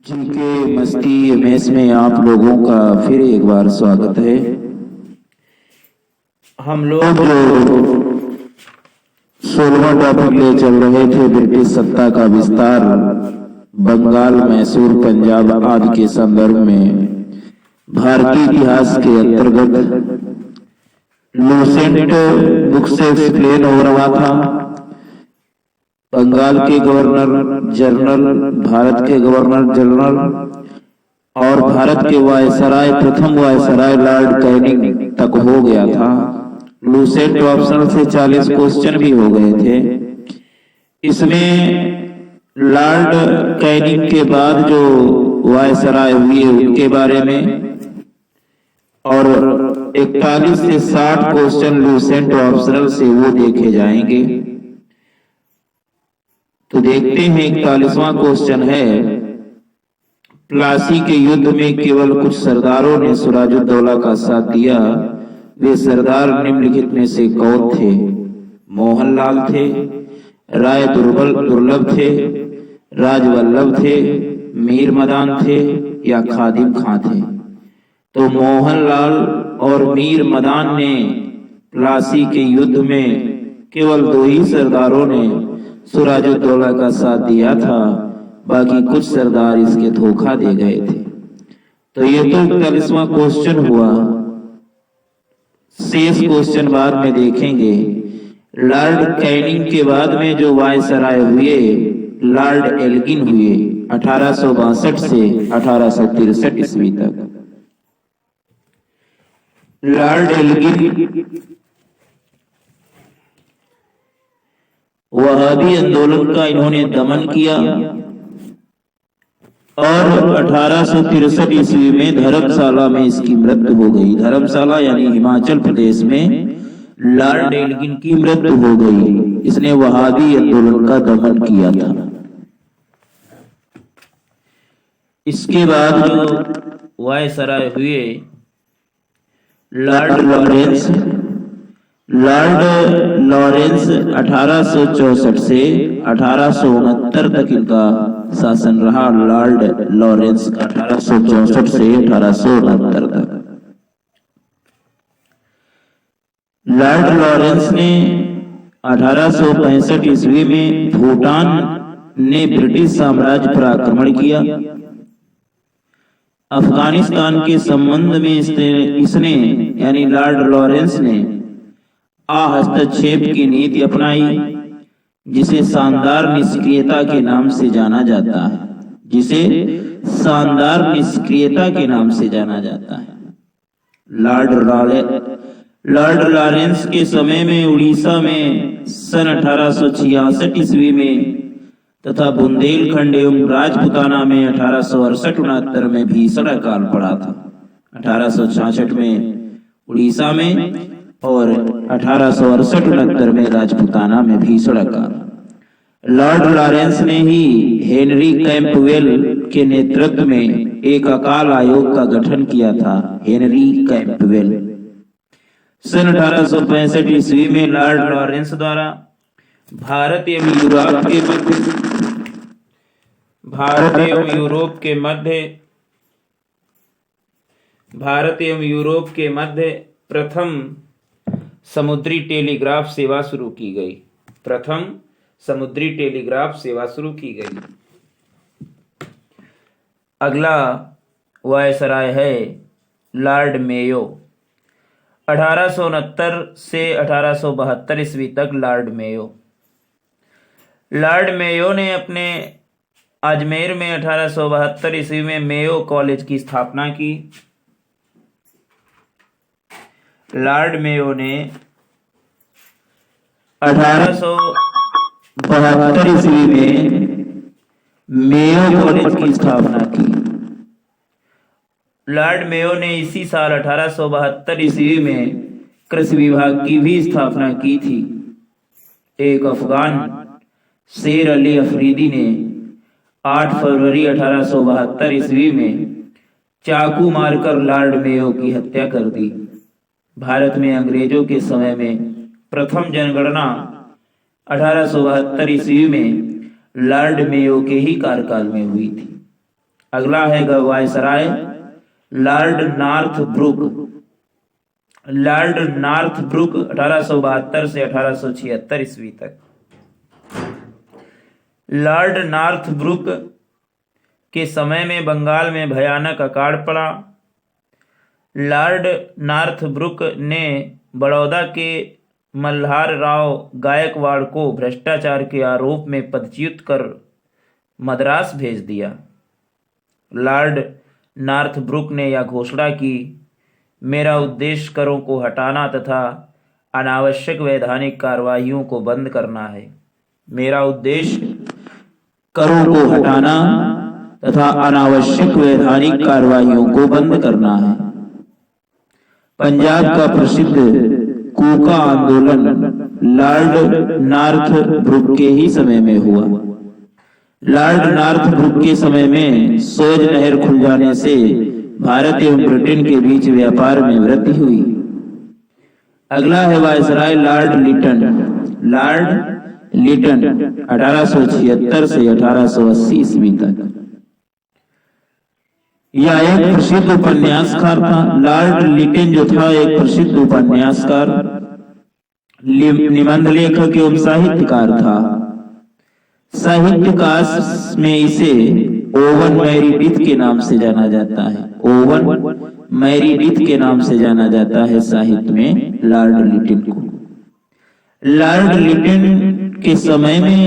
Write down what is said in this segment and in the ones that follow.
जी के मस्ती मेस में आप लोगों का फिर एक बार स्वागत है। हम लोग जो 16वां टॉपिक ले चल रहे थे, ब्रिटिश सत्ता का विस्तार बंगाल, मैसूर, पंजाब आदि के संदर्भ में भारतीय इतिहास के अंतर्गत लूसेंट बुक से एक्सप्लेन हो रहा था। बंगाल के गवर्नर जनरल, भारत के गवर्नर जनरल और भारत के वायसराय, प्रथम वायसराय लॉर्ड कैनिंग तक हो गया था। लूसेंट ऑप्शन से 40 क्वेश्चन भी हो गए थे। इसमें लॉर्ड कैनिंग के बाद जो वायसराय हुए उनके बारे में और 41 से 60 क्वेश्चन लूसेंट ऑप्शनल से वो देखे जाएंगे। तो देखते हैं 41वां क्वेश्चन है, प्लासी के युद्ध में केवल कुछ सरदारों ने सिराजुद्दौला का साथ दिया। वे सरदार निम्नलिखित में से कौन थे? मोहनलाल थे, राय दुर्लभ थे, राजवल्लभ थे, मीर मदान थे या खादिम खां थे? तो मोहनलाल और मीर मदान ने प्लासी के युद्ध में केवल 2 ही सरदारों ने सिराजुद्दौला का साथ दिया था, बाकी कुछ सरदार इसके धोखा दे गए थे। तो ये तो 41वां क्वेश्चन हुआ। शेष क्वेश्चन बाद में देखेंगे। लॉर्ड कैनिंग के बाद में जो वायसराय हुए, लॉर्ड एल्गिन हुए 1862 से 1863 ईस्वी तक। लॉर्ड एल्गिन वहाबी आंदोलन का इन्होंने दमन किया और 1863 ईस्वी में धर्मशाला में इसकी मृत्यु हो गई। धर्मशाला यानी हिमाचल प्रदेश में लॉर्ड एल्गिन की मृत्यु हो गई। इसने वहाबी आंदोलन का दमन किया था। इसके बाद जो वायसराय हुए लॉर्ड लॉरेंस 1864 से 1869 तक इनका शासन रहा। लॉर्ड लॉरेंस 1864 से 1869 तक। लॉर्ड लॉरेंस ने 1865 ईस्वी में भूटान ने ब्रिटिश साम्राज्य पर आक्रमण किया। अफगानिस्तान के संबंध में इसने यानी लॉर्ड लॉरेंस ने हस्तक्षेप की नीति अपनाई, जिसे शानदार निष्क्रियता के नाम से जाना जाता है। जिसे शानदार निष्क्रियता के नाम से जाना जाता है। लॉर्ड लॉरेंस के समय में उड़ीसा में सन 1866 ईस्वी में तथा बुंदेलखंड एवं राजपुताना में 1868-69 में भीषण अकाल पड़ा था। 1866 में उड़ीसा में और 1868-69 में राजपुताना में भीषण अकाल। लॉर्ड लॉरेंस ने ही हेनरी कैंपवेल के नेतृत्व में एक अकाल आयोग का गठन किया था। हेनरी कैंपवेल सन 1865 ईस्वी में लॉर्ड लॉरेंस द्वारा भारत एवं यूरोप के मध्य प्रथम समुद्री टेलीग्राफ सेवा शुरू की गई। प्रथम समुद्री टेलीग्राफ सेवा शुरू की गई। अगला वायसराय है लॉर्ड मेयो 1869 से 1872 ईस्वी तक। लॉर्ड मेयो ने अपने अजमेर में 1872 ईस्वी में मेयो कॉलेज की स्थापना की। लॉर्ड मेयो ने 1872 ईस्वी में मेयो कॉलेज की स्थापना की। लॉर्ड मेयो ने इसी साल 1872 ईस्वी में कृषि विभाग की भी स्थापना की थी। एक अफगान शेर अली अफरीदी ने 8 फरवरी 1872 ईस्वी में चाकू मारकर लॉर्ड मेयो की हत्या कर दी। भारत में अंग्रेजों के समय में प्रथम जनगणना 1872 ईस्वी में लॉर्ड मेयो के ही कार्यकाल में हुई थी। अगला है viceroy Lord Northbrook. Lord Northbrook 1872 से 1876 ईस्वी तक। लॉर्ड नॉर्थब्रुक के समय में बंगाल में भयानक अकाल पड़ा। लॉर्ड नॉर्थब्रुक ने बड़ौदा के मल्हार राव गायकवाड़ को भ्रष्टाचार के आरोप में पदच्युत कर मद्रास भेज दिया। लॉर्ड नॉर्थब्रुक ने यह घोषणा की, मेरा उद्देश्य करों को हटाना तथा अनावश्यक वैधानिक कार्रवाइयों को बंद करना है। मेरा उद्देश्य करों को हटाना तथा अनावश्यक वैधानिक कार्रवाइयों को बंद करना है। पंजाब का प्रसिद्ध कूका आंदोलन लॉर्ड नॉर्थब्रुक के ही समय में हुआ। लॉर्ड नॉर्थब्रुक के समय में सोज नहर खुल जाने से भारत एवं ब्रिटेन के बीच व्यापार में वृद्धि हुई। अगला है viceroy Lord Lytton. Lord Lytton 1876 से 1880 ईस्वी तक। यह एक प्रसिद्ध उपन्यासकार था। लॉर्ड लिटन जो था एक प्रसिद्ध उपन्यासकार, निबंध लेखक एवं साहित्यकार था। साहित्यकाश में इसे ओवन मैरीडिथ के नाम से जाना जाता है। ओवन मैरीडिथ के नाम से जाना जाता है साहित्य में लॉर्ड लिटन को। लॉर्ड लिटन के समय में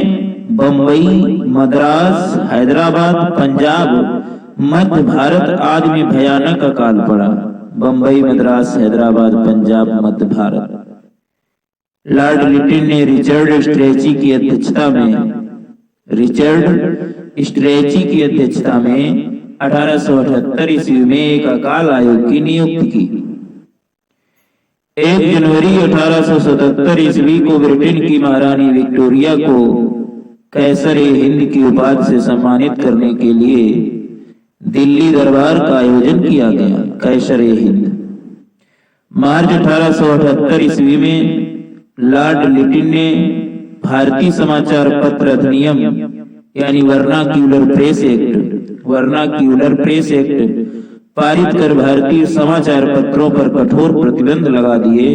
बंबई, मद्रास, हैदराबाद, पंजाब, मध्य भारत आदि में भयानक अकाल पड़ा। बंबई, मद्रास, हैदराबाद, पंजाब, मध्य भारत। लॉर्ड लिटन ने रिचर्ड स्ट्रेची की अध्यक्षता में 1878 ईस्वी में एक अकाल आयोग की नियुक्ति की। 1 जनवरी 1877 ईस्वी को ब्रिटेन की महारानी विक्टोरिया को कैसर-ए-हिंद की उपाधि से सम्मानित करने के लिए दिल्ली दरबार का आयोजन किया गया। कैसर-ए-हिंद। मार्च 1878 ईस्वी में लॉर्ड लिटन ने भारतीय समाचार पत्र अधिनियम यानी वर्नाक्यूलर प्रेस एक्ट पारित कर भारतीय समाचार पत्रों पर कठोर प्रतिबंध लगा दिए,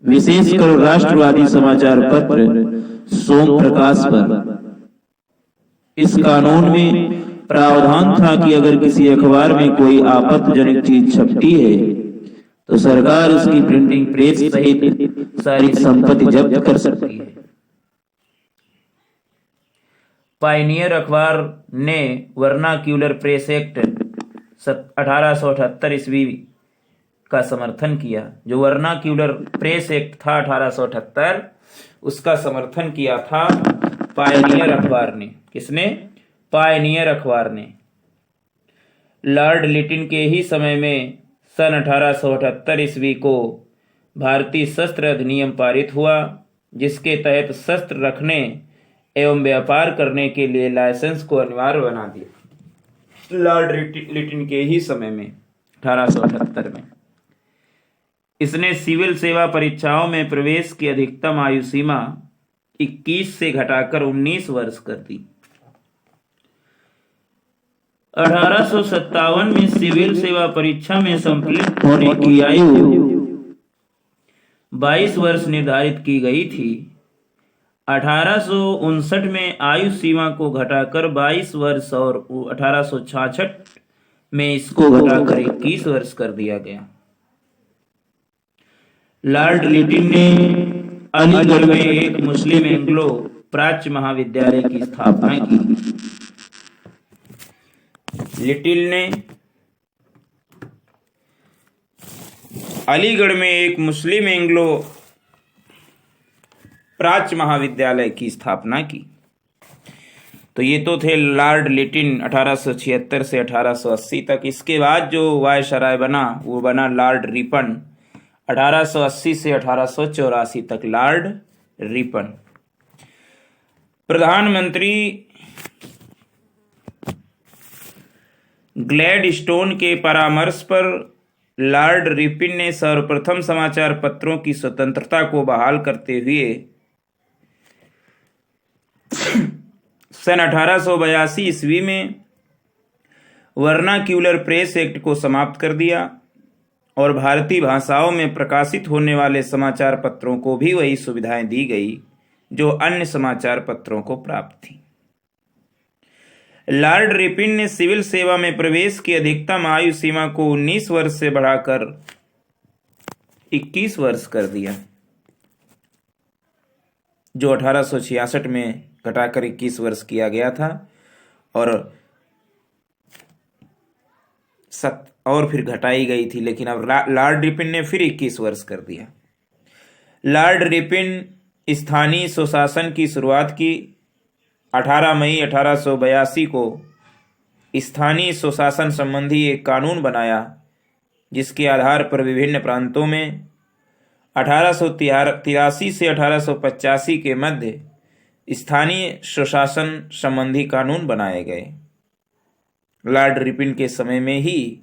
विशेषकर राष्ट्रवादी समाचार पत्र सोम प्रकाश पर। इस कानून में प्रावधान था कि अगर किसी अखबार में कोई आपत्तिजनक चीज छपती है तो सरकार उसकी प्रिंटिंग प्रेस सहित सारी संपत्ति जब्त कर सकती है। पायनियर अखबार ने वर्नाक्यूलर प्रेस एक्ट 1878 ईस्वी का समर्थन किया। जो वर्नाक्यूलर प्रेस एक्ट था 1878, उसका समर्थन किया था पायनियर अखबार ने। किसने? पायनियर अखबार ने। लॉर्ड लिटन के ही समय में सन 1878 ईस्वी को भारतीय शस्त्र अधिनियम पारित हुआ, जिसके तहत शस्त्र रखने एवं व्यापार करने के लिए लाइसेंस को अनिवार्य बना दिया। लॉर्ड लिटन के ही समय में 1878 में इसने सिविल सेवा परीक्षाओं में प्रवेश की अधिकतम आयु सीमा 21 से घटाकर 19 वर्ष कर दी। 1857 में सिविल सेवा परीक्षा में सम्मिलित होने की आयु 22 वर्ष निर्धारित की गई थी। 1859 में आयु सीमा को घटाकर 22 वर्ष और 1866 में इसको घटाकर 21 वर्ष कर दिया गया। लॉर्ड लिटन ने अलीगढ़ में एक मुस्लिम एंग्लो प्राच्य महाविद्यालय की स्थापना की। लिटिल ने अलीगढ़ में एक मुस्लिम एंग्लो प्राच्य महाविद्यालय की स्थापना की। तो ये तो थे लॉर्ड लिटन 1876 से 1880 तक। इसके बाद जो वायसराय बना वो बना लॉर्ड रिपन 1880 से 1884 तक। लॉर्ड रिपन प्रधानमंत्री ग्लैडस्टोन के परामर्श पर लॉर्ड रिपन ने सर्वप्रथम समाचार पत्रों की स्वतंत्रता को बहाल करते हुए सन 1882 ईस्वी में वर्नाक्यूलर प्रेस एक्ट को समाप्त कर दिया और भारतीय भाषाओं में प्रकाशित होने वाले समाचार पत्रों को भी वही सुविधाएं दी गई जो अन्य समाचार पत्रों को प्राप्त थी। लॉर्ड रिपिन ने सिविल सेवा में प्रवेश की अधिकतम आयु सीमा को 19 वर्ष से बढ़ाकर 21 वर्ष कर दिया, जो 1866 में घटाकर 21 वर्ष किया गया था और फिर घटाई गई थी, लेकिन अब लॉर्ड रिपिन ने फिर 21 वर्ष कर दिया। लॉर्ड रिपिन स्थानीय स्वशासन की शुरुआत की। 18 मई 1882 को स्थानीय स्वशासन संबंधी एक कानून बनाया, जिसके आधार पर विभिन्न प्रांतों में 1883 से 1885 के मध्य स्थानीय स्वशासन संबंधी कानून बनाए गए। लॉर्ड रिपिन के समय में ही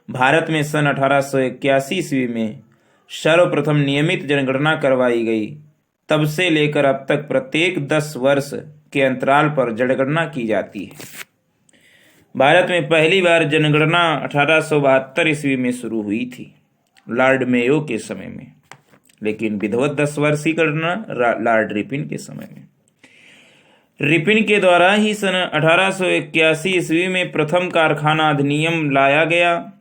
भारत में सन 1881 ईस्वी में सर्वप्रथम नियमित जनगणना करवाई गई। तब से लेकर अब तक प्रत्येक 10 वर्ष के अंतराल पर जनगणना की जाती है। भारत में पहली बार जनगणना 1872 ईस्वी में शुरू हुई थी, लॉर्ड मेयो के समय में, लेकिन विधिवत 10 वर्षीय गणना लॉर्ड रिपिन के समय में। रिपिन के द्वारा ही सन 1881 ईस्वी में प्रथम कारखाना अधिनियम लाया गया।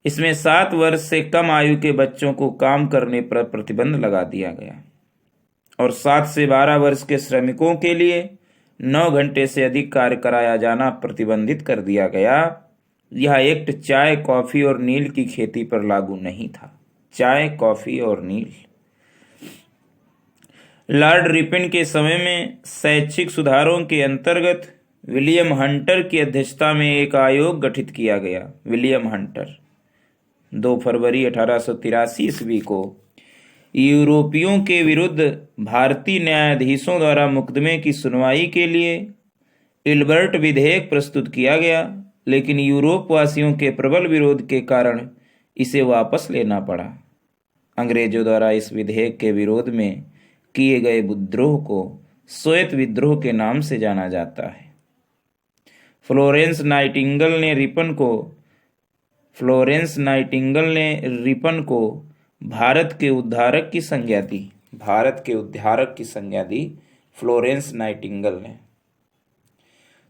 इसमें 7 वर्ष से कम आयु के बच्चों को काम करने पर प्रतिबंध लगा दिया गया और 7 से 12 वर्ष के श्रमिकों के लिए 9 घंटे से अधिक कार्य कराया जाना प्रतिबंधित कर दिया गया। यह एक्ट चाय, कॉफी और नील की खेती पर लागू नहीं था। चाय, कॉफी और नील। लॉर्ड रिपिन के समय में शैक्षिक सुधारों के अंतर्गत विलियम हंटर की अध्यक्षता में एक आयोग गठित किया गया। विलियम हंटर 2 फरवरी 1883 ईस्वी को यूरोपियों के विरुद्ध भारतीय न्यायाधीशों द्वारा मुकदमे की सुनवाई के लिए इल्बर्ट विधेयक प्रस्तुत किया गया, लेकिन यूरोप वासियों के प्रबल विरोध के कारण इसे वापस लेना पड़ा। अंग्रेजों द्वारा इस विधेयक के विरोध में किए गए विद्रोह को श्वेत विद्रोह के नाम से जाना जाता है। फ्लोरेंस नाइटिंगेल ने रिपन को भारत के उद्धारक की संज्ञा दी। भारत के उद्धारक की संज्ञा दी फ्लोरेंस नाइटिंगेल ने।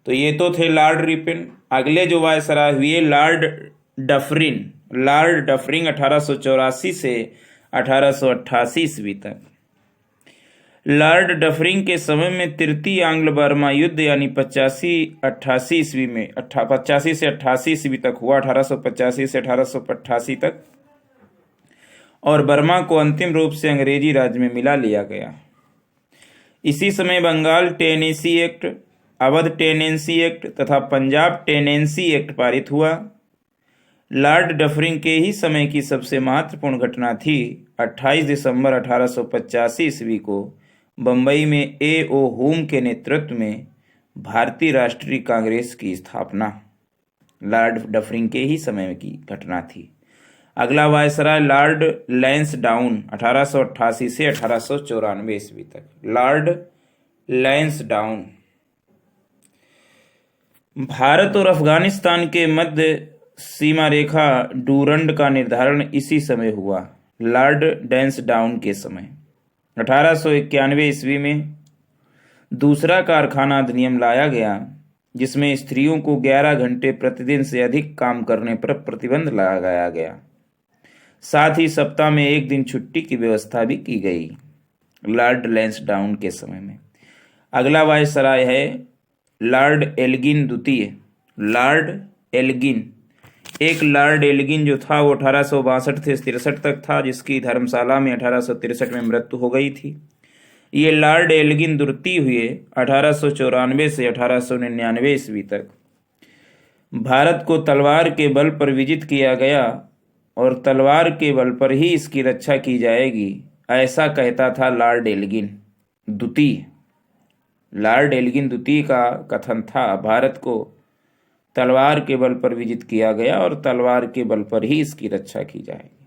तो ये तो थे लॉर्ड रिपिन। अगले जो वायसराय हुए लॉर्ड डफरिन 1884 से 1888 ईस्वी तक। लॉर्ड डफरिन के समय में तृतीय आंग्ल बर्मा युद्ध यानी 85 ईस्वी में 85 से 88 ईस्वी तक हुआ, 1885 से 1888 तक, और बर्मा को अंतिम रूप से अंग्रेजी राज्य में मिला लिया गया। इसी समय Bengal tenancy act, Awadh tenancy act तथा पंजाब टेनेंसी एक्ट पारित हुआ। लॉर्ड डफरिन के ही समय की सबसे महत्वपूर्ण घटना थी 28 दिसंबर 1885 ईस्वी को बंबई में A.O. हुम के नेतृत्व में भारतीय राष्ट्रीय कांग्रेस की स्थापना। लॉर्ड डफरिन के ही समय की घटना थी। अगला वायसराय लॉर्ड लैंसडाउन 1888 से 1894 ईस्वी तक। लॉर्ड लैंसडाउन भारत और अफगानिस्तान के मध्य सीमा रेखा डूरंड का निर्धारण इसी समय हुआ, लॉर्ड लैंसडाउन के समय। 1891 ईस्वी में दूसरा कारखाना अधिनियम लाया गया, जिसमें स्त्रियों को 11 घंटे प्रतिदिन से अधिक काम करने पर प्रतिबंध लगाया गया। साथ ही सप्ताह में 1 दिन छुट्टी की व्यवस्था भी की गई, लॉर्ड लैंसडाउन के समय में। अगला वायसराय है लॉर्ड एल्गिन द्वितीय। लॉर्ड एल्गिन, एक लॉर्ड एल्गिन जो था वो 1862 से 63 तक था, जिसकी धर्मशाला में 1863 में मृत्यु हो गई थी। ये लॉर्ड एल्गिन द्वितीय हुए 1894 से 1899 ईस्वी तक। भारत को तलवार के बल पर विजित किया गया और तलवार के बल पर ही इसकी रक्षा की जाएगी, ऐसा कहता था लॉर्ड एल्गिन द्वितीय। लॉर्ड एल्गिन द्वितीय का कथन था, भारत को तलवार के बल पर विजित किया गया और तलवार के बल पर ही इसकी रक्षा की जाएगी।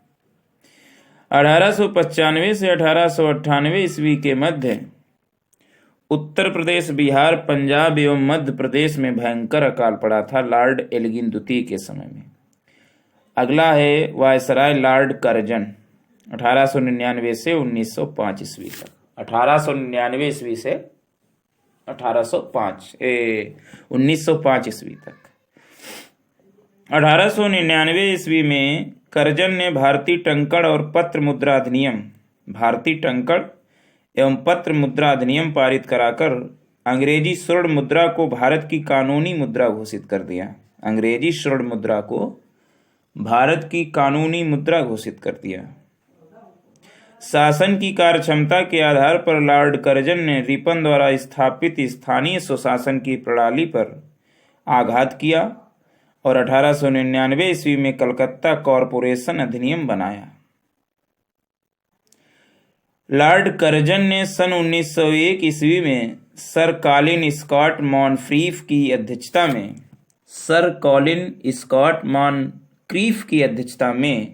1895 से 1898 ईस्वी के मध्य उत्तर प्रदेश, बिहार, पंजाब एवं मध्य प्रदेश में भयंकर अकाल पड़ा था लॉर्ड एल्गिन द्वितीय के समय में। अगला है वायसराय लॉर्ड कर्जन, 1899 से 1905 ईस्वी तक। 1899 ईस्वी से 1905 ईस्वी तक। 1899 ईस्वी में कर्जन ने भारतीय टंकण और पत्र मुद्रा अधिनियम, भारतीय टंकण एवं पत्र मुद्रा अधिनियम पारित कराकर अंग्रेजी स्वर्ण मुद्रा को भारत की कानूनी मुद्रा घोषित कर दिया। अंग्रेजी स्वर्ण मुद्रा को भारत की कानूनी मुद्रा घोषित कर दिया। शासन की कार्यक्षमता के आधार पर लॉर्ड कर्जन ने रिपन द्वारा स्थापित स्थानीय स्वशासन की प्रणाली पर आघात किया और 1899 ईस्वी में कलकत्ता कॉरपोरेशन अधिनियम बनाया। लॉर्ड कर्जन ने सन 1901 ईस्वी में सर कॉलिन स्कॉट मॉनक्रीफ की अध्यक्षता में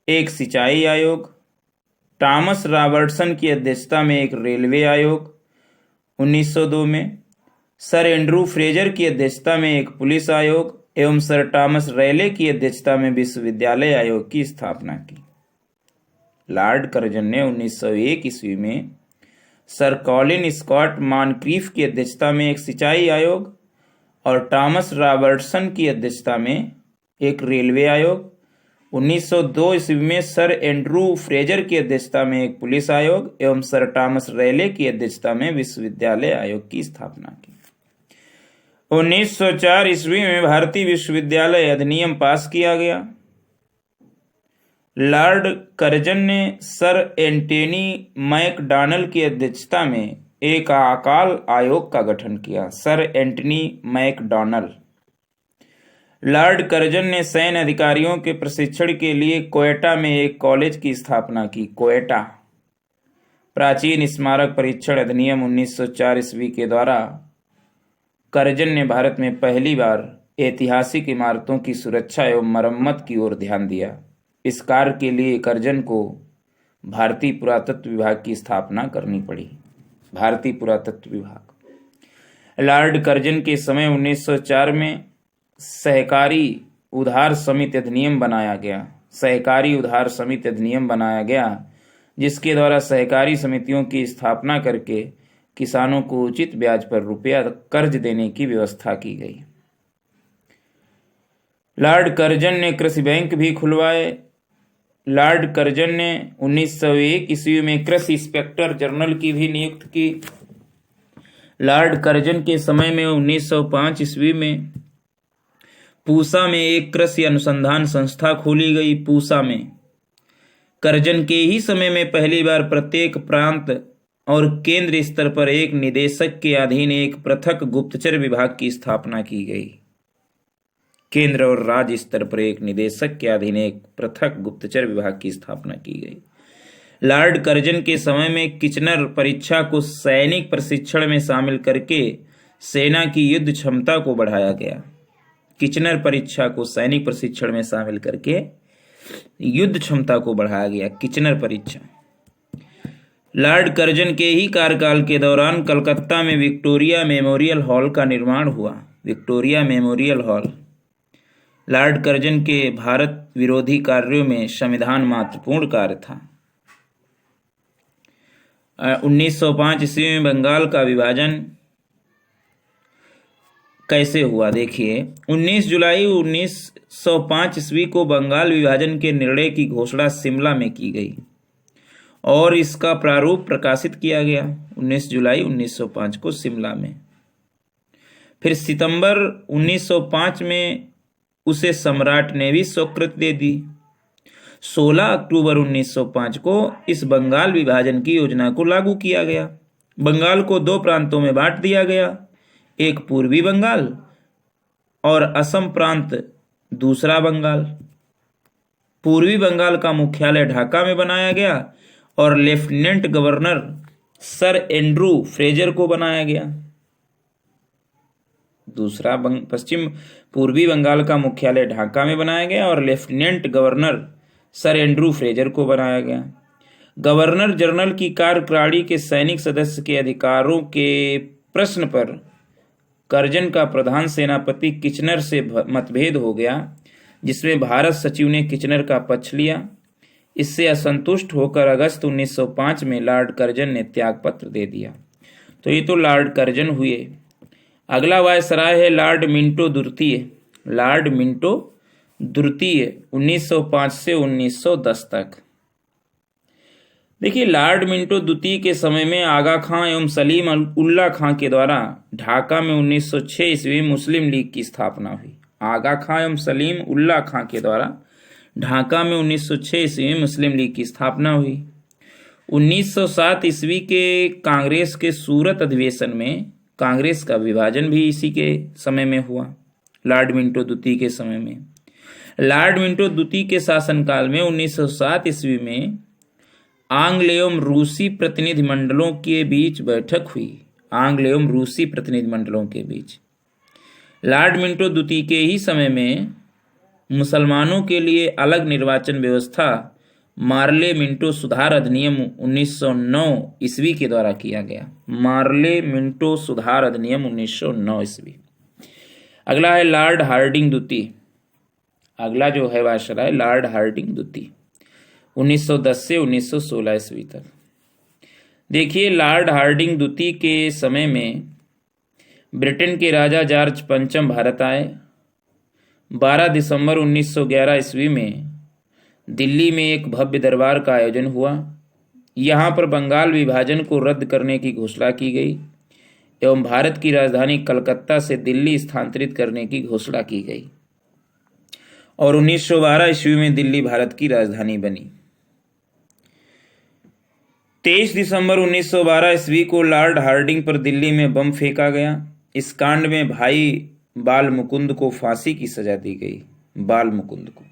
एक सिंचाई आयोग, टॉमस रॉबर्टसन की अध्यक्षता में एक रेलवे आयोग, 1902 में सर एंड्रू फ्रेजर की अध्यक्षता में एक पुलिस आयोग एवं सर टॉमस रैले की अध्यक्षता में विश्वविद्यालय आयोग की स्थापना की। लॉर्ड कर्जन ने 1901 ईस्वी में सर कॉलिन स्कॉट मॉनक्रीफ की अध्यक्षता में एक सिंचाई आयोग और टॉमस रॉबर्टसन की अध्यक्षता में एक रेलवे आयोग, 1902 ईस्वी में सर एंड्रू फ्रेजर की अध्यक्षता में एक पुलिस आयोग एवं सर टॉमस रैले की अध्यक्षता में विश्वविद्यालय आयोग की स्थापना की। 1904 ईस्वी में भारतीय विश्वविद्यालय अधिनियम पास किया गया। लॉर्ड कर्जन ने सर एंटनी मैकडॉनल्ड की अध्यक्षता में एक अकाल आयोग का गठन किया। Sir Antony MacDonald. Lord Curzon ने सैन्य अधिकारियों के प्रशिक्षण के लिए क्वेटा में एक कॉलेज की स्थापना की। क्वेटा। प्राचीन स्मारक परीक्षण अधिनियम 1904 ईस्वी के द्वारा कर्जन ने भारत में पहली बार ऐतिहासिक इमारतों की सुरक्षा एवं मरम्मत की ओर ध्यान दिया। इस कार्य के लिए कर्जन को भारतीय पुरातत्व विभाग की स्थापना करनी पड़ी। भारतीय पुरातत्व विभाग। लॉर्ड कर्जन के समय 1904 में सहकारी उधार समिति अधिनियम बनाया गया। सहकारी उधार समिति अधिनियम बनाया गया जिसके द्वारा सहकारी समितियों की स्थापना करके किसानों को उचित ब्याज पर रुपया कर्ज देने की व्यवस्था की गई। लॉर्ड कर्जन ने कृषि बैंक भी खुलवाए। लॉर्ड कर्जन ने 1901 ईस्वी में कृषि इंस्पेक्टर जनरल की भी नियुक्ति की। लॉर्ड कर्जन के समय में 1905 ईस्वी में पूसा में एक कृषि अनुसंधान संस्था खोली गई। पूसा में कर्जन के ही समय में पहली बार प्रत्येक प्रांत और केंद्र स्तर पर एक निदेशक के अधीन एक पृथक गुप्तचर विभाग की स्थापना की गई। केंद्र और राज्य स्तर पर एक निदेशक के अधीन एक पृथक गुप्तचर विभाग की स्थापना की गई। लॉर्ड कर्जन के समय में किचनर परीक्षा को सैनिक प्रशिक्षण में शामिल करके सेना की युद्ध क्षमता को बढ़ाया गया। किचनर परीक्षा को सैनिक प्रशिक्षण में शामिल करके युद्ध क्षमता को बढ़ाया गया। किचनर परीक्षा। लॉर्ड कर्जन के ही कार्यकाल के दौरान कलकत्ता में विक्टोरिया मेमोरियल हॉल का निर्माण हुआ। Victoria memorial hall. Lord Curzon के भारत विरोधी कार्यों में संविधान महत्वपूर्ण कार्य था। 1905 ईस्वी में बंगाल का विभाजन कैसे हुआ देखिए। 19 जुलाई 1905 ईस्वी को बंगाल विभाजन के निर्णय की घोषणा शिमला में की गई और इसका प्रारूप प्रकाशित किया गया 19 जुलाई 1905 को शिमला में। फिर सितंबर 1905 में उसे सम्राट ने भी स्वीकृति दे दी। 16 अक्टूबर 1905 को इस बंगाल विभाजन की योजना को लागू किया गया। बंगाल को दो प्रांतों में बांट दिया गया, एक पूर्वी बंगाल और असम प्रांत दूसरा बंगाल। पूर्वी बंगाल का मुख्यालय ढाका में बनाया गया और lieutenant governor sir Andrew Fraser को बनाया गया। दूसरा पूर्वी बंगाल का मुख्यालय ढाका में बनाया गया और lieutenant governor sir Andrew Fraser को बनाया गया। गवर्नर जनरल की कार्यप्रणाली के सैनिक सदस्य के अधिकारों के प्रश्न पर करजन का प्रधान सेनापति किचनर से मतभेद हो गया, जिसमें भारत सचिव ने किचनर का पक्ष लिया। इससे असंतुष्ट होकर अगस्त 1905 में लॉर्ड कर्जन ने त्यागपत्र दे दिया। तो ये तो लॉर्ड कर्जन हुए। अगला वायसराय है लॉर्ड मिंटो द्वितीय। लॉर्ड मिंटो द्वितीय 1905 से 1910 तक। देखिए, लॉर्ड मिंटो द्वितीय के समय में आगा खां एवं सलीम उल्ला खां के द्वारा ढाका में 1906 ईस्वी में मुस्लिम लीग की स्थापना हुई। आगा खां एवं सलीम उल्ला खां के द्वारा ढाका में 1906 ईस्वी में मुस्लिम लीग की स्थापना हुई। 1907 ईस्वी के कांग्रेस के सूरत अधिवेशन में कांग्रेस का विभाजन भी इसी के समय में हुआ, लॉर्ड मिंटो द्वितीय के समय में। लॉर्ड मिंटो द्वितीय के शासनकाल में 1907 ईस्वी में आंग्ल एवं रूसी प्रतिनिधिमंडलों के बीच बैठक हुई। आंग्ल एवं रूसी प्रतिनिधिमंडलों के बीच लॉर्ड मिंटो द्वितीय के ही समय में मुसलमानों के लिए अलग निर्वाचन व्यवस्था मार्ले मिंटो सुधार अधिनियम 1909 ईस्वी के द्वारा किया गया। मार्ले मिंटो सुधार अधिनियम 1909 ईस्वी। अगला है लॉर्ड हार्डिंग द्वितीय। अगला जो है वायसराय लॉर्ड हार्डिंग द्वितीय 1910 से 1916 ईस्वी तक। देखिए, लॉर्ड हार्डिंग द्वितीय के समय में ब्रिटेन के राजा जॉर्ज पंचम भारत आए। 12 दिसंबर 1911 ईस्वी में दिल्ली में एक भव्य दरबार का आयोजन हुआ। यहाँ पर बंगाल विभाजन को रद्द करने की घोषणा की गई एवं भारत की राजधानी कलकत्ता से दिल्ली स्थानांतरित करने की घोषणा की गई और 1912 ईस्वी में दिल्ली भारत की राजधानी बनी। 23 दिसंबर 1912 ईस्वी को लॉर्ड हार्डिंग पर दिल्ली में बम फेंका गया। इस कांड में भाई बाल मुकुंद को फांसी की सजा दी गई। बाल मुकुंद को।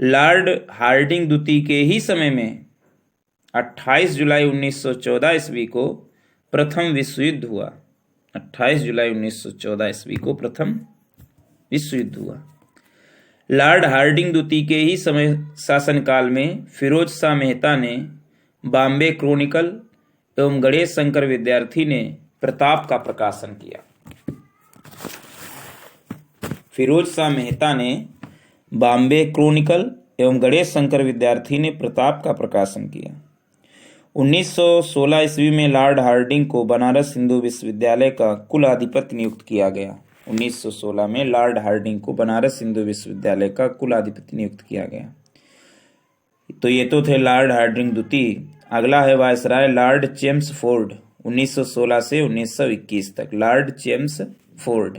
लॉर्ड हार्डिंग द्वितीय के ही समय में 28 जुलाई 1914 ईस्वी को प्रथम विश्व युद्ध हुआ। 28 जुलाई 1914 ईस्वी को प्रथम विश्व युद्ध हुआ। लॉर्ड हार्डिंग द्वितीय के ही समय शासनकाल में फिरोज शाह मेहता ने बॉम्बे क्रॉनिकल एवं गणेश शंकर विद्यार्थी ने प्रताप का प्रकाशन किया। फिरोज शाह मेहता ने बॉम्बे क्रॉनिकल एवं गणेश शंकर विद्यार्थी ने प्रताप का प्रकाशन किया। 1916 ईस्वी में लॉर्ड हार्डिंग को बनारस हिंदू विश्वविद्यालय का कुलाधिपति नियुक्त किया गया। 1916 में लॉर्ड हार्डिंग को बनारस हिंदू विश्वविद्यालय का कुलाधिपति नियुक्त किया गया। तो ये तो थे लॉर्ड हार्डिंग द्वितीय। अगला है वायसराय लॉर्ड चेम्सफोर्ड 1916 से 1921 तक। Lord Chelmsford.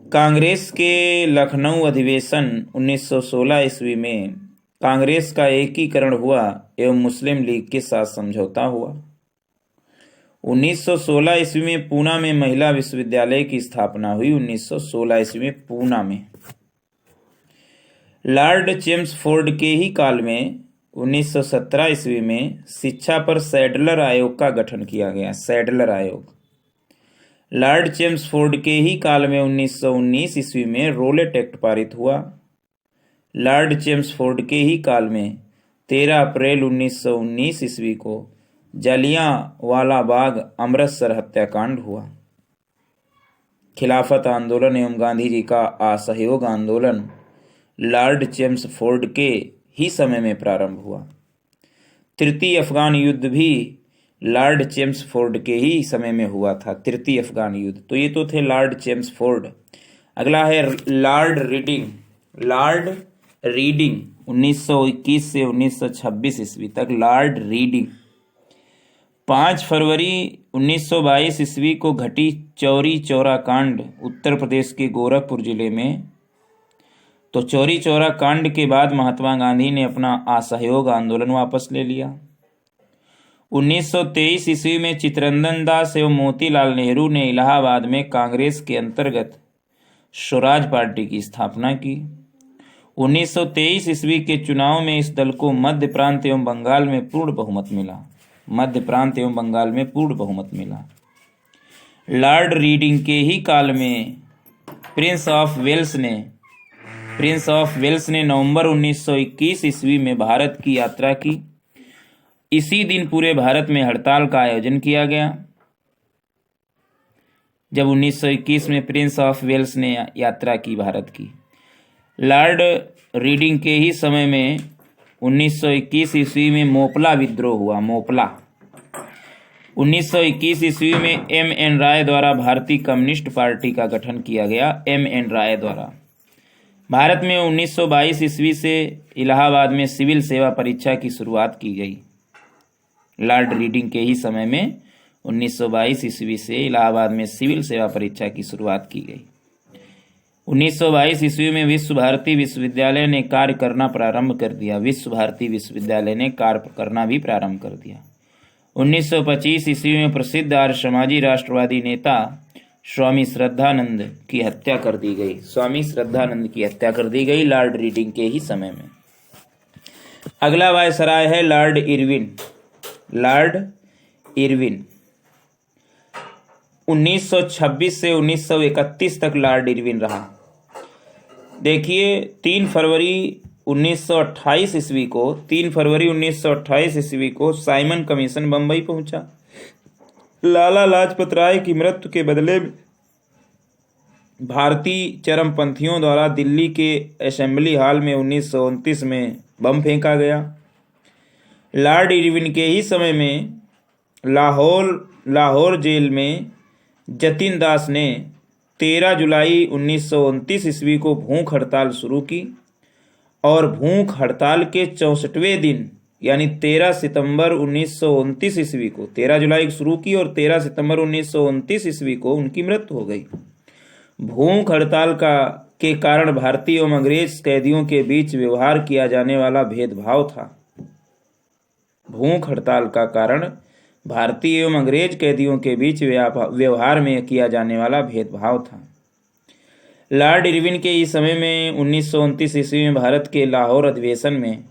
कांग्रेस के लखनऊ अधिवेशन 1916 ईस्वी में कांग्रेस का एकीकरण हुआ एवं मुस्लिम लीग के साथ समझौता हुआ। 1916 ईस्वी में पूना में महिला विश्वविद्यालय की स्थापना हुई। 1916 ईस्वी में पूना में। लॉर्ड चेम्सफोर्ड के ही काल में 1917 ईस्वी में शिक्षा पर सैडलर आयोग का गठन किया गया। सैडलर आयोग। लॉर्ड चेम्सफोर्ड के ही काल में 1919 ईस्वी में रोलेट एक्ट पारित हुआ। लॉर्ड चेम्सफोर्ड के ही काल में 13 अप्रैल 1919 ईस्वी को जलियांवाला बाग अमृतसर हत्याकांड हुआ। खिलाफत आंदोलन एवं गांधी जी का असहयोग आंदोलन लॉर्ड चेम्सफोर्ड के ही समय में प्रारंभ हुआ। तृतीय अफगान युद्ध भी लॉर्ड चेम्सफोर्ड के ही समय में हुआ था। तृतीय अफगान युद्ध। तो ये तो थे लॉर्ड चेम्सफोर्ड। अगला है लॉर्ड रीडिंग। लॉर्ड रीडिंग 1921 से 1926 ईस्वी तक। Lord reading. 5 फरवरी 1922 ईस्वी को घटी चौरी चौरा कांड उत्तर प्रदेश के गोरखपुर जिले में। तो चौरी चौरा कांड के बाद महात्मा गांधी ने अपना असहयोग आंदोलन वापस ले लिया। 1923 ईस्वी में चित्तरंजन दास एवं मोतीलाल नेहरू ने इलाहाबाद में कांग्रेस के अंतर्गत स्वराज पार्टी की स्थापना की। 1923 ईस्वी के चुनाव में इस दल को मध्य प्रांत एवं बंगाल में पूर्ण बहुमत मिला। मध्य प्रांत एवं बंगाल में पूर्ण बहुमत मिला। लॉर्ड रीडिंग के ही काल में प्रिंस ऑफ वेल्स ने नवंबर 1921 ईस्वी में भारत की यात्रा की इसी दिन पूरे भारत में हड़ताल का आयोजन किया गया जब 1921 में प्रिंस ऑफ वेल्स ने यात्रा की भारत की। लॉर्ड रीडिंग के ही समय में 1921 ईस्वी में मोपला विद्रोह हुआ। मोपला 1921 ईस्वी में M.N. राय द्वारा भारतीय कम्युनिस्ट पार्टी का गठन किया गया। M.N. राय द्वारा भारत में 1922 ईस्वी से इलाहाबाद में सिविल सेवा परीक्षा की शुरुआत की गई। लॉर्ड रीडिंग के ही समय में 1922 ईस्वी से इलाहाबाद में सिविल सेवा परीक्षा की शुरुआत की गई। 1922 ईस्वी में विश्व भारती विश्वविद्यालय ने कार्य करना प्रारंभ कर दिया। विश्व भारती विश्वविद्यालय ने कार्य करना भी प्रारंभ कर दिया। 1925 ईस्वी में प्रसिद्ध आर्य समाजी राष्ट्रवादी नेता स्वामी श्रद्धानंद की हत्या कर दी गई। स्वामी श्रद्धानंद की हत्या कर दी गई लॉर्ड रीडिंग के ही समय में। अगला वायसराय है लॉर्ड इरविन। लॉर्ड इरविन 1926 से 1931 तक लॉर्ड इरविन रहा। देखिए 3 फरवरी 1928 ईस्वी को 3 फरवरी 1928 ईस्वी को साइमन कमीशन बंबई पहुंचा। लाला लाजपत राय की मृत्यु के बदले भारतीय चरमपंथियों द्वारा दिल्ली के असेंबली हॉल में 1929 में बम फेंका गया। लॉर्ड इरविन के ही समय में लाहौर जेल में जतिन दास ने 13 जुलाई 1929 ईस्वी को भूख हड़ताल शुरू की और भूख हड़ताल के 64वें दिन यानी 13 सितंबर 1929 ईस्वी को 13 जुलाई शुरू की और 13 सितंबर 1929 ईस्वी को उनकी मृत्यु हो गई। भूख हड़ताल के कारण भारतीय एवं अंग्रेज कैदियों के बीच व्यवहार किया जाने वाला भेदभाव था। भूख हड़ताल का कारण भारतीय एवं अंग्रेज कैदियों के बीच व्यवहार में किया जाने वाला भेदभाव था। लॉर्ड इरविन के इस समय में 1929 ईस्वी में भारत के लाहौर अधिवेशन में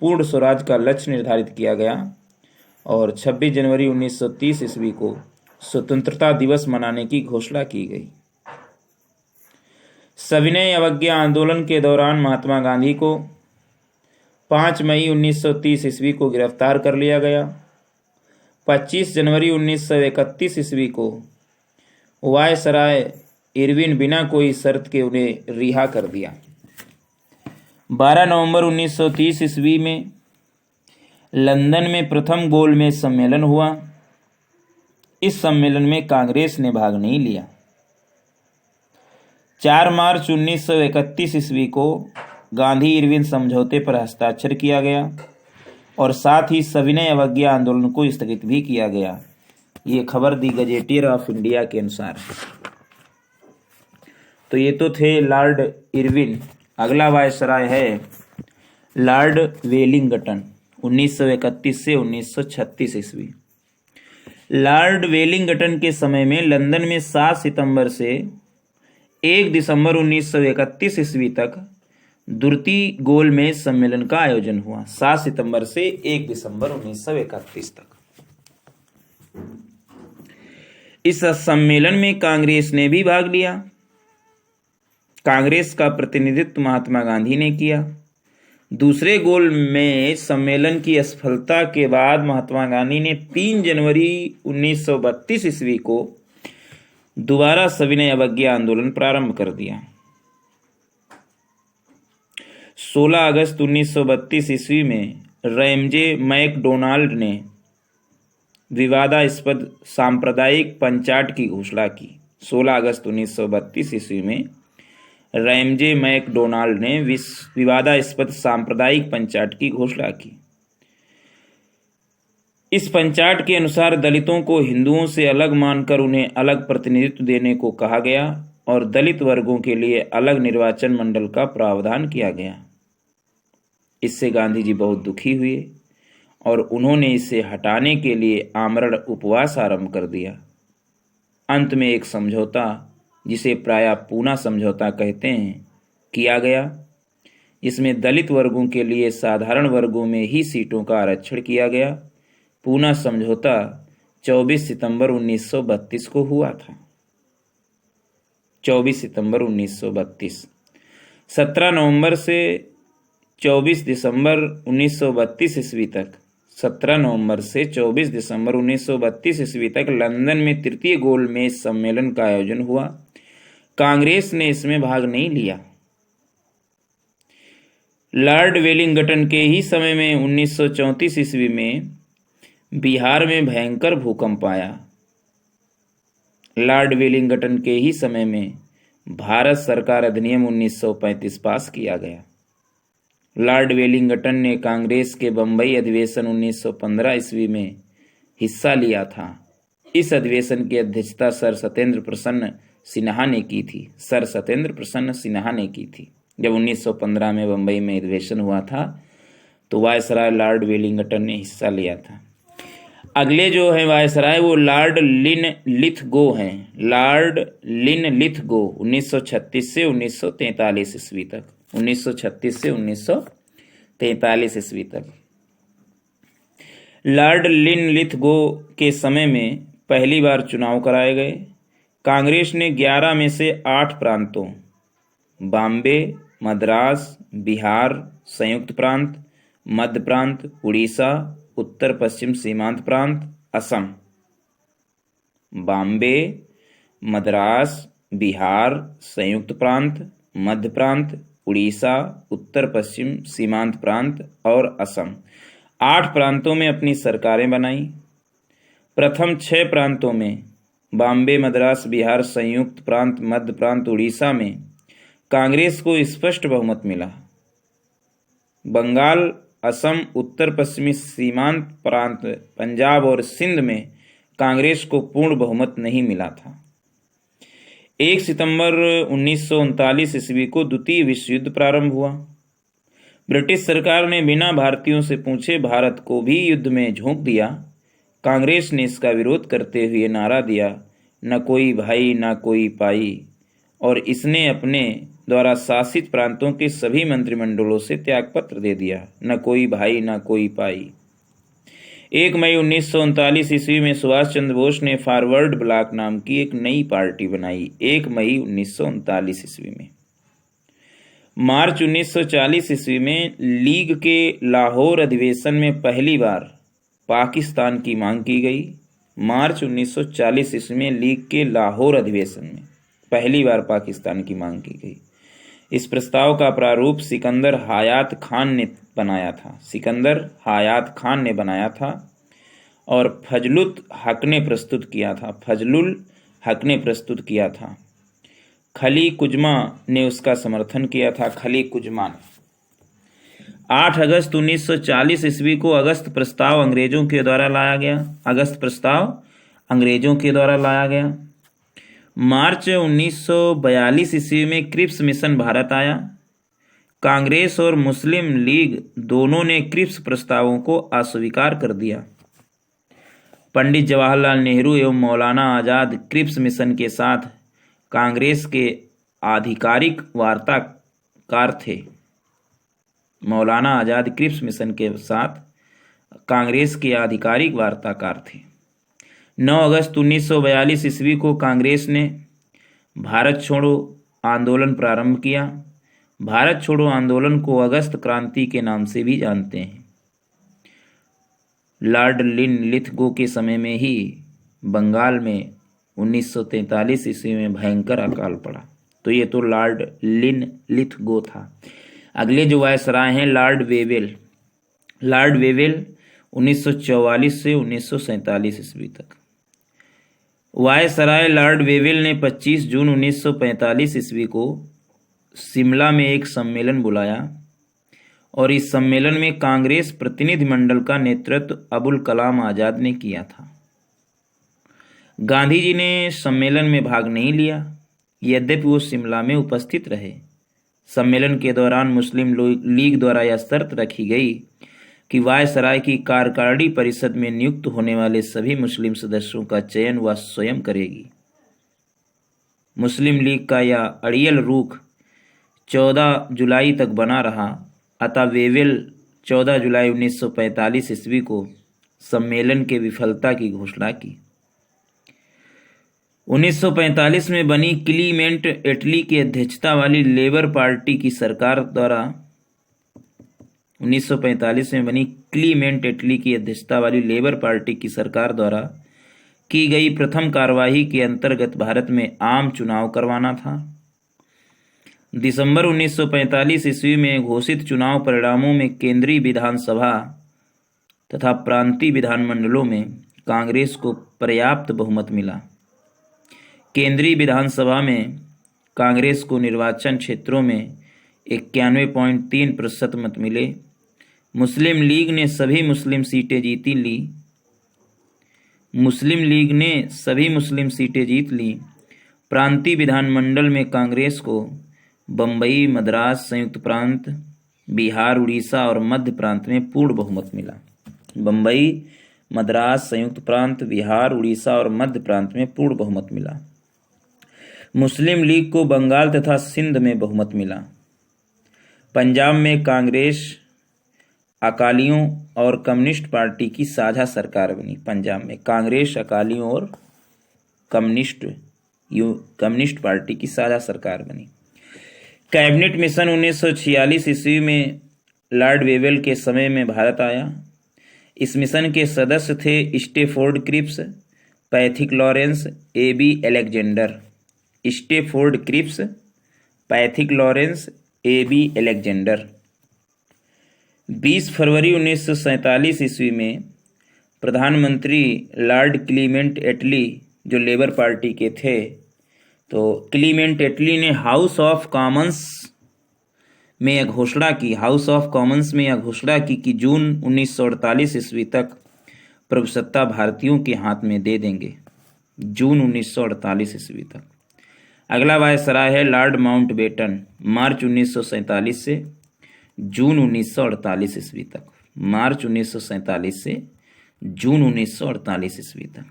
पूर्ण स्वराज का लक्ष्य निर्धारित किया गया और 26 जनवरी 1930 ईस्वी को स्वतंत्रता दिवस मनाने की घोषणा की गई। सविनय अवज्ञा आंदोलन के दौरान महात्मा गांधी को 5 मई 1930 ईस्वी को गिरफ्तार कर लिया गया। 25 जनवरी 1931 ईस्वी को वायसराय इरविन बिना कोई शर्त के उन्हें रिहा कर दिया। 12 नवंबर 1930 ईस्वी में लंदन में प्रथम गोलमेज सम्मेलन हुआ। इस सम्मेलन में कांग्रेस ने भाग नहीं लिया। 4 मार्च 1931 ईस्वी को गांधी इरविन समझौते पर हस्ताक्षर किया गया और साथ ही सविनय अवज्ञा आंदोलन को स्थगित भी किया गया। ये खबर दी गजेटियर ऑफ इंडिया के अनुसार। तो ये तो थे लॉर्ड इरविन। अगला वायसराय है लॉर्ड वेलिंगटन 1931 से 1936 ईस्वी। लॉर्ड वेलिंगटन के समय में लंदन में 7 सितंबर से 1 दिसंबर 1931 ईस्वी तक द्वितीय गोलमेज सम्मेलन का आयोजन हुआ। 7 सितंबर से 1 दिसंबर 1931 तक। इस सम्मेलन में कांग्रेस ने भी भाग लिया। कांग्रेस का प्रतिनिधित्व महात्मा गांधी ने किया। दूसरे गोलमेज सम्मेलन की असफलता के बाद महात्मा गांधी ने 3 जनवरी 1932 ईस्वी को दोबारा सविनय अवज्ञा आंदोलन प्रारंभ कर दिया। 16 अगस्त 1932 ईस्वी में रैमजे मैकडोनाल्ड ने विवादास्पद सांप्रदायिक पंचाट की घोषणा की। 16 अगस्त 1932 ईस्वी में रैमजे मैकडोनाल्ड ने विवादास्पद सांप्रदायिक पंचाट की घोषणा की। इस पंचाट के अनुसार दलितों को हिंदुओं से अलग मानकर उन्हें अलग प्रतिनिधित्व देने को कहा गया और दलित वर्गों के लिए अलग निर्वाचन मंडल का प्रावधान किया गया। इससे गांधी जी बहुत दुखी हुए और उन्होंने इसे हटाने के लिए आमरण उपवास आरंभ कर दिया। अंत में एक समझौता, जिसे प्रायः पूना समझौता कहते हैं, किया गया। इसमें दलित वर्गों के लिए साधारण वर्गों में ही सीटों का आरक्षण किया गया। पूना समझौता 24 सितंबर 1932 को हुआ था। 24 सितंबर 1932। 17 नवंबर से 24 दिसंबर 1932 ईस्वी तक 17 नवंबर से 24 दिसंबर 1932 ईस्वी तक लंदन में तृतीय गोलमेज सम्मेलन का आयोजन हुआ। कांग्रेस ने इसमें भाग नहीं लिया। लॉर्ड वेलिंगटन के ही समय में 1934 ईस्वी में बिहार में भयंकर भूकंप आया। लॉर्ड वेलिंगटन के ही समय में भारत सरकार अधिनियम 1935 पास किया गया। लॉर्ड वेलिंगटन ने कांग्रेस के बंबई अधिवेशन 1915 ईस्वी में हिस्सा लिया था। इस अधिवेशन की अध्यक्षता सर सत्येंद्र प्रसन्न सिन्हा ने की थी। जब 1915 में बंबई में अधिवेशन हुआ था तो वायसराय लॉर्ड वेलिंगटन ने हिस्सा लिया था। अगले जो है वायसराय वो लॉर्ड लिनलिथगो हैं। लॉर्ड लिनलिथगो 1936 से 1943 ईस्वी तक 1936 से 1943 ईस्वी तक। लॉर्ड लिनलिथगो के समय में पहली बार चुनाव कराए गए। कांग्रेस ने 11 में से 8 प्रांतों बॉम्बे, मद्रास, बिहार, संयुक्त प्रांत, मध्य प्रांत, उड़ीसा, उत्तर पश्चिम सीमांत प्रांत, असम, बॉम्बे, मद्रास, बिहार, संयुक्त प्रांत, मध्य प्रांत, उड़ीसा, उत्तर पश्चिम सीमांत प्रांत और असम 8 प्रांतों में अपनी सरकारें बनाई। प्रथम 6 प्रांतों में बॉम्बे, मद्रास, बिहार, संयुक्त प्रांत, मध्य प्रांत, उड़ीसा में कांग्रेस को स्पष्ट बहुमत मिला। बंगाल, असम, उत्तर पश्चिमी सीमांत प्रांत, पंजाब और सिंध में कांग्रेस को पूर्ण बहुमत नहीं मिला था। 1 सितंबर 1939 ईस्वी को द्वितीय विश्व युद्ध प्रारंभ हुआ। ब्रिटिश सरकार ने बिना भारतीयों से पूछे भारत को भी युद्ध में झोंक दिया। कांग्रेस ने इसका विरोध करते हुए नारा दिया, न कोई भाई न कोई पाई, और इसने अपने द्वारा शासित प्रांतों के सभी मंत्रिमंडलों से त्यागपत्र दे दिया। न कोई भाई न कोई पाई। 1 मई 1939 ईस्वी में सुभाष चंद्र बोस ने फॉरवर्ड ब्लॉक नाम की एक नई पार्टी बनाई। 1 मई 1939 ईस्वी में। मार्च 1940 ईस्वी में लीग के लाहौर अधिवेशन में पहली बार पाकिस्तान की मांग की गई। मार्च 1940 ईस्वी में लीग के लाहौर अधिवेशन में पहली बार पाकिस्तान की मांग की गई। इस प्रस्ताव का प्रारूप सिकंदर हयात खान ने बनाया था और फजलुल हक ने प्रस्तुत किया था। खली कुजमा ने उसका समर्थन किया था। 8 अगस्त 1940 ईस्वी को अगस्त प्रस्ताव अंग्रेजों के द्वारा लाया गया। मार्च 1942 ईस्वी में क्रिप्स मिशन भारत आया। कांग्रेस और मुस्लिम लीग दोनों ने क्रिप्स प्रस्तावों को अस्वीकार कर दिया। पंडित जवाहरलाल नेहरू एवं मौलाना आजाद क्रिप्स मिशन के साथ कांग्रेस के आधिकारिक वार्ताकार थे। मौलाना आजाद क्रिप्स मिशन के साथ कांग्रेस के आधिकारिक वार्ताकार थे। 9 अगस्त 1942 ईस्वी को कांग्रेस ने भारत छोड़ो आंदोलन प्रारंभ किया। भारत छोड़ो आंदोलन को अगस्त क्रांति के नाम से भी जानते हैं। लॉर्ड लिनलिथगो के समय में ही बंगाल में 1943 ईस्वी में भयंकर अकाल पड़ा। तो ये तो लॉर्ड लिनलिथगो था। अगले जो वायसराय हैं लॉर्ड वेवेल 1944 से 1947 ईस्वी तक। वायसराय लॉर्ड वेवेल ने 25 जून 1945 ईस्वी को शिमला में एक सम्मेलन बुलाया और इस सम्मेलन में कांग्रेस प्रतिनिधिमंडल का नेतृत्व अबुल कलाम आजाद ने किया था। गांधी जी ने सम्मेलन में भाग नहीं लिया, यद्यपि वो शिमला में उपस्थित रहे। सम्मेलन के दौरान मुस्लिम लीग द्वारा यह शर्त रखी गई कि वायसराय की कार्यकारिणी परिषद में नियुक्त होने वाले सभी मुस्लिम सदस्यों का चयन वह स्वयं करेगी। मुस्लिम लीग का यह अड़ियल रुख 14 जुलाई तक बना रहा। अतः वेवेल 14 जुलाई 1945 ईस्वी को सम्मेलन के विफलता की घोषणा की। 1945 में बनी क्लीमेंट एटली की अध्यक्षता वाली लेबर पार्टी की सरकार द्वारा 1945 में बनी क्लीमेंट एटली की अध्यक्षता वाली लेबर पार्टी की सरकार द्वारा की गई प्रथम कार्यवाही के अंतर्गत भारत में आम चुनाव करवाना था। दिसंबर 1945 ईस्वी में घोषित चुनाव परिणामों में केंद्रीय विधानसभा तथा प्रांतीय विधानमंडलों में कांग्रेस को पर्याप्त बहुमत मिला। केंद्रीय विधानसभा में कांग्रेस को निर्वाचन क्षेत्रों में 91.3% मत मिले। मुस्लिम लीग ने सभी मुस्लिम सीटें जीत ली। प्रांतीय विधानमंडल में कांग्रेस को बम्बई, मद्रास, संयुक्त प्रांत, बिहार, उड़ीसा और मध्य प्रांत में पूर्ण बहुमत मिला। बम्बई, मद्रास, संयुक्त प्रांत, बिहार, उड़ीसा और मध्य प्रांत में पूर्ण बहुमत मिला। मुस्लिम लीग को बंगाल तथा सिंध में बहुमत मिला। पंजाब में कांग्रेस, अकालियों और कम्युनिस्ट पार्टी की साझा सरकार बनी। पंजाब में कांग्रेस, अकालियों और कम्युनिस्ट पार्टी की साझा सरकार बनी। कैबिनेट मिशन 1946 ईस्वी में लॉर्ड वेवेल के समय में भारत आया। इस मिशन के सदस्य थे Stafford Cripps, Pethick Lawrence, A B. Alexander. Stafford Cripps, Pethick Lawrence, A B. Alexander. 20 फरवरी 1947 ईस्वी में प्रधानमंत्री लॉर्ड क्लीमेंट एटली जो लेबर पार्टी के थे, तो क्लीमेंट एटली ने हाउस ऑफ कॉमन्स में यह घोषणा की कि जून 1948 ईस्वी तक प्रभुसत्ता भारतीयों के हाथ में दे देंगे। जून 1948 ईस्वी तक। अगला वायसराय है लॉर्ड माउंटबेटन, मार्च 1947 से जून 1948 ईस्वी तक। मार्च 1947 से जून 1948 ईस्वी तक।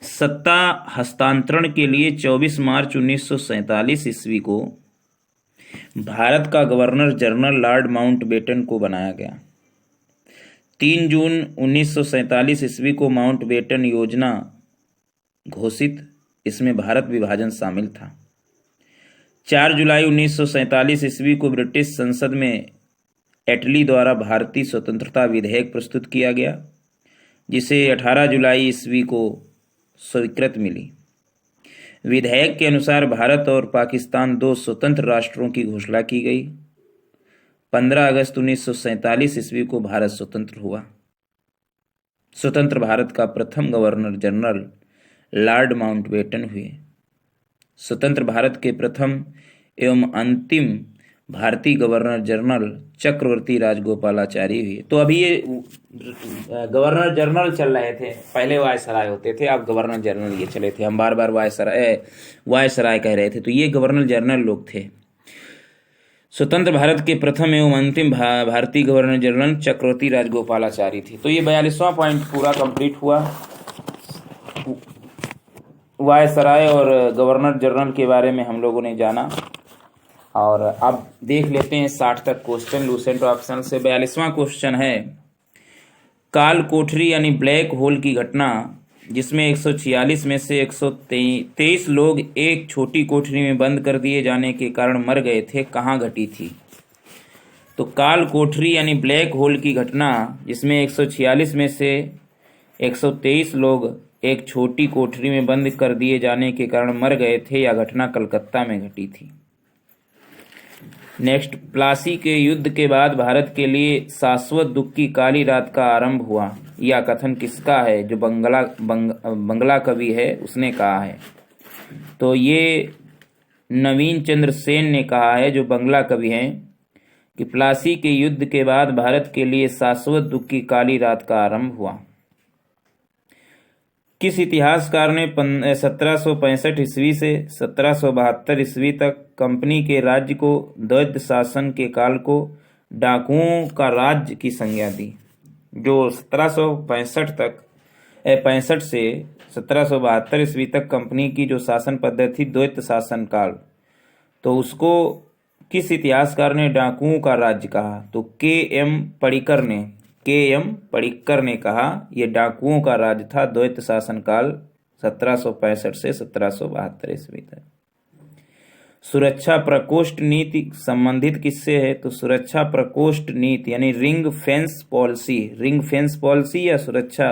सत्ता हस्तांतरण के लिए 24 मार्च 1947 ईस्वी को भारत का गवर्नर जनरल लॉर्ड माउंटबेटन को बनाया गया। 3 जून 1947 ईस्वी को माउंटबेटन योजना घोषित, इसमें भारत विभाजन शामिल था। 4 जुलाई 1947 ईस्वी को ब्रिटिश संसद में एटली द्वारा भारतीय स्वतंत्रता विधेयक प्रस्तुत किया गया, जिसे 18 जुलाई ईस्वी को स्वीकृति मिली। विधेयक के अनुसार भारत और पाकिस्तान 2 स्वतंत्र राष्ट्रों की घोषणा की गई। 15 अगस्त 1947 ईस्वी को भारत स्वतंत्र हुआ। स्वतंत्र भारत का प्रथम गवर्नर जनरल लॉर्ड माउंटबेटन हुए। स्वतंत्र भारत के प्रथम एवं अंतिम भारतीय गवर्नर जनरल चक्रवर्ती राजगोपालाचारी हुए। तो अभी ये गवर्नर जनरल चल रहे थे, पहले वायसराय होते थे, अब गवर्नर जनरल ये चले थे। हम बार बार वायसराय कह रहे थे, तो ये गवर्नर जनरल लोग थे। स्वतंत्र भारत के प्रथम एवं अंतिम भारतीय गवर्नर जनरल चक्रवर्ती राजगोपालाचारी थे। तो ये 42वां पॉइंट पूरा कंप्लीट हुआ। वायसराय और गवर्नर जनरल के बारे में हम लोगों ने जाना, और अब देख लेते हैं 60 तक क्वेश्चन लूसेंट ऑप्शन से। 42वां क्वेश्चन है, काल कोठरी यानी ब्लैक होल की घटना जिसमें 146 में से 123 लोग एक छोटी कोठरी में बंद कर दिए जाने के कारण मर गए थे, कहाँ घटी थी? तो काल कोठरी यानी ब्लैक होल की घटना जिसमें 146 में से 123 लोग एक छोटी कोठरी में बंद कर दिए जाने के कारण मर गए थे, यह घटना कलकत्ता में घटी थी। नेक्स्ट, प्लासी के युद्ध के बाद भारत के लिए शाश्वत दुख की काली रात का आरंभ हुआ, यह कथन किसका है? जो बंगला कवि है उसने कहा है। तो ये नवीन चंद्र सेन ने कहा है, जो बंगला कवि हैं, कि प्लासी के युद्ध के बाद भारत के लिए शाश्वत दुख की काली रात का आरंभ हुआ। किस इतिहासकार ने 1765 ईस्वी से 1772 ईस्वी तक कंपनी के राज्य को, द्वैत शासन के काल को डाकुओं का राज्य की संज्ञा दी? जो 1765 से 1772 ईस्वी तक कंपनी की जो शासन पद्धति द्वैत शासन काल, तो उसको किस इतिहासकार ने डाकुओं का राज्य कहा? तो के.एम. पडिक्कर ने कहा यह डाकुओं का राज्य था द्वैत शासन काल 1765 से 1772 ईस्वी तक। सुरक्षा प्रकोष्ठ नीति संबंधित किससे है? तो सुरक्षा प्रकोष्ठ नीति यानी रिंग फेंस पॉलिसी या सुरक्षा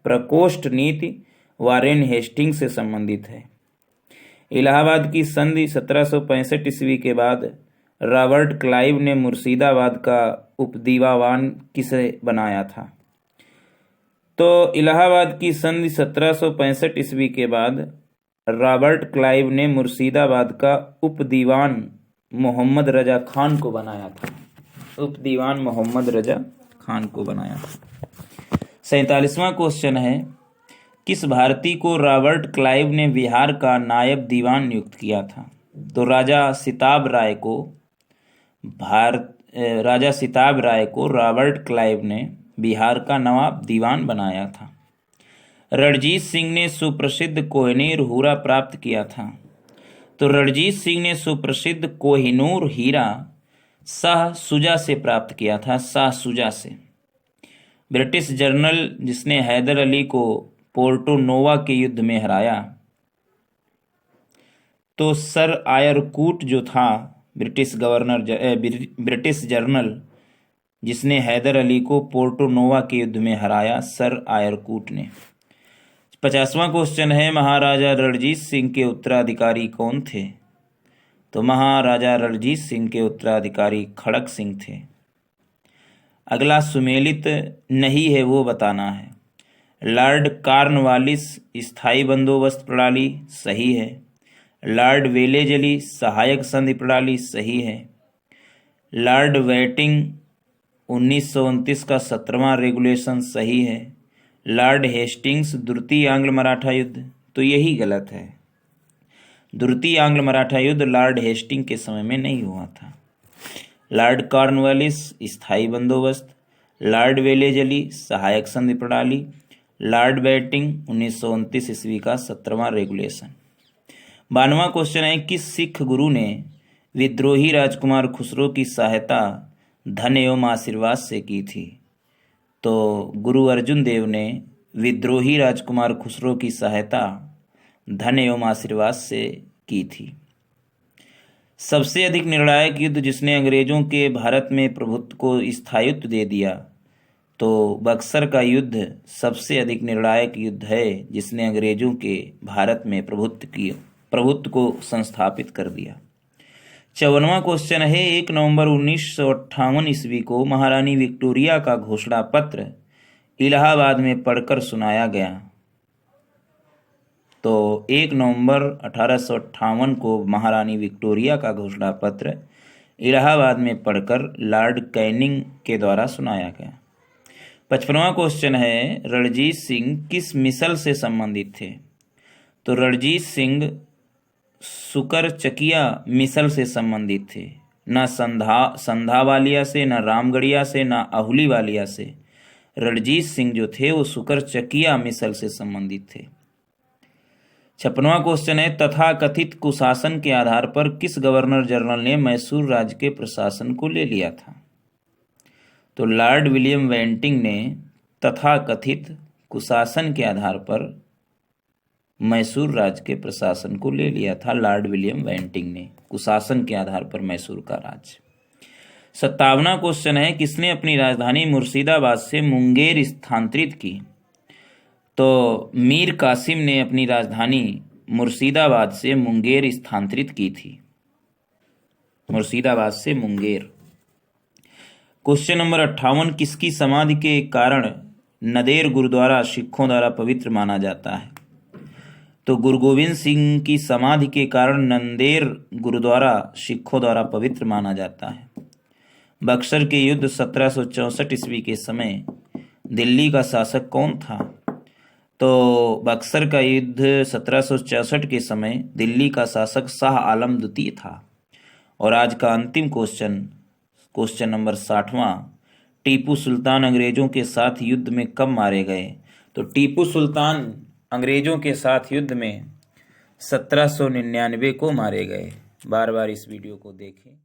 प्रकोष्ठ नीति वारेन हेस्टिंग्स से संबंधित है। इलाहाबाद की संधि 1765 ईस्वी के बाद रॉबर्ट क्लाइव ने मुर्शिदाबाद का उपदीवान किसे बनाया था? तो इलाहाबाद की संधि 1765 ईस्वी के बाद रॉबर्ट क्लाइव ने मुर्शिदाबाद का उपदीवान मोहम्मद रजा खान को बनाया था। उपदीवान मोहम्मद रजा खान को बनाया था। 47वां क्वेश्चन है, किस भारतीय को रॉबर्ट क्लाइव ने बिहार का नायब दीवान नियुक्त किया था? तो राजा सिताब राय को रॉबर्ट क्लाइव ने बिहार का नवाब दीवान बनाया था। रणजीत सिंह ने सुप्रसिद्ध कोहिनूर हीरा प्राप्त किया था। तो रणजीत सिंह ने सुप्रसिद्ध कोहिनूर हीरा शाह शुजा से प्राप्त किया था, शाह शुजा से। ब्रिटिश जनरल जिसने हैदर अली को पोर्टो नोवा के युद्ध में हराया, तो सर आयरकूट जो था ब्रिटिश जनरल जिसने हैदर अली को पोर्टो नोवा के युद्ध में हराया, सर आयरकूट ने। 50वां क्वेश्चन है, महाराजा रणजीत सिंह के उत्तराधिकारी कौन थे? तो महाराजा रणजीत सिंह के उत्तराधिकारी खड़क सिंह थे। अगला सुमेलित नहीं है वो बताना है। लॉर्ड कॉर्नवालिस स्थायी बंदोबस्त प्रणाली सही है। लॉर्ड वेलेजली सहायक संधि प्रणाली सही है। लॉर्ड वेटिंग 1929 का 17वां रेगुलेशन सही है। लॉर्ड हेस्टिंग्स द्वितीय आंग्ल मराठा युद्ध, तो यही गलत है। द्वितीय आंग्ल मराठा युद्ध लॉर्ड हेस्टिंग के समय में नहीं हुआ था। लॉर्ड कॉर्नवालिस स्थायी बंदोबस्त, लॉर्ड वेलेजली सहायक संधि प्रणाली, लॉर्ड वेटिंग 1929 ईस्वी का 17वां रेगुलेशन। 92वां क्वेश्चन है, किस सिख गुरु ने विद्रोही राजकुमार खुसरो की सहायता धन एवं आशीर्वाद से की थी? तो गुरु अर्जुन देव ने विद्रोही राजकुमार खुसरो की सहायता धन एवं आशीर्वाद से की थी। सबसे अधिक निर्णायक युद्ध जिसने अंग्रेजों के भारत में प्रभुत्व को स्थायित्व दे दिया, तो बक्सर का युद्ध सबसे अधिक निर्णायक युद्ध है जिसने अंग्रेजों के भारत में प्रभुत्व को संस्थापित कर दिया। 54वां क्वेश्चन है, 1 नवंबर 1958 ईस्वी को महारानी विक्टोरिया का घोषणा पत्र इलाहाबाद में पढ़कर सुनाया गया। तो 1 नवंबर 1858 को महारानी विक्टोरिया का घोषणा पत्र इलाहाबाद में पढ़कर लॉर्ड कैनिंग के द्वारा सुनाया गया। 55वां क्वेश्चन है, रणजीत सिंह किस मिसल से संबंधित थे? तो रणजीत सिंह सुकरचकिया मिसल से संबंधित थे। न संधावालिया से, न रामगढ़िया से, न अहुलीवालिया से। रणजीत सिंह जो थे वो सुकरचकिया मिसल से संबंधित थे। 56वां क्वेश्चन है, तथा कथित कुशासन के आधार पर किस गवर्नर जनरल ने मैसूर राज्य के प्रशासन को ले लिया था? तो लॉर्ड विलियम वेंटिंग ने तथा कथित कुशासन के आधार पर मैसूर राज्य के प्रशासन को ले लिया था। लॉर्ड विलियम वेंटिंग ने कुशासन के आधार पर मैसूर का राज्य। 57वां क्वेश्चन है, किसने अपनी राजधानी मुर्शिदाबाद से मुंगेर स्थानांतरित की? तो मीर कासिम ने अपनी राजधानी मुर्शिदाबाद से मुंगेर स्थानांतरित की थी। मुर्शिदाबाद से मुंगेर। क्वेश्चन नंबर 58, किसकी समाधि के कारण नदेर गुरुद्वारा सिखों द्वारा पवित्र माना जाता है? तो गुरु गोविंद सिंह की समाधि के कारण नंदेर गुरुद्वारा सिखों द्वारा पवित्र माना जाता है। बक्सर के युद्ध 1764 ईस्वी के समय दिल्ली का शासक कौन था? तो बक्सर का युद्ध 1764 के समय दिल्ली का शासक शाह आलम द्वितीय था। और आज का अंतिम क्वेश्चन नंबर 60वां, टीपू सुल्तान अंग्रेजों के साथ युद्ध में कब मारे गए? तो टीपू सुल्तान अंग्रेजों के साथ युद्ध में 1799 को मारे गए। बार बार इस वीडियो को देखें।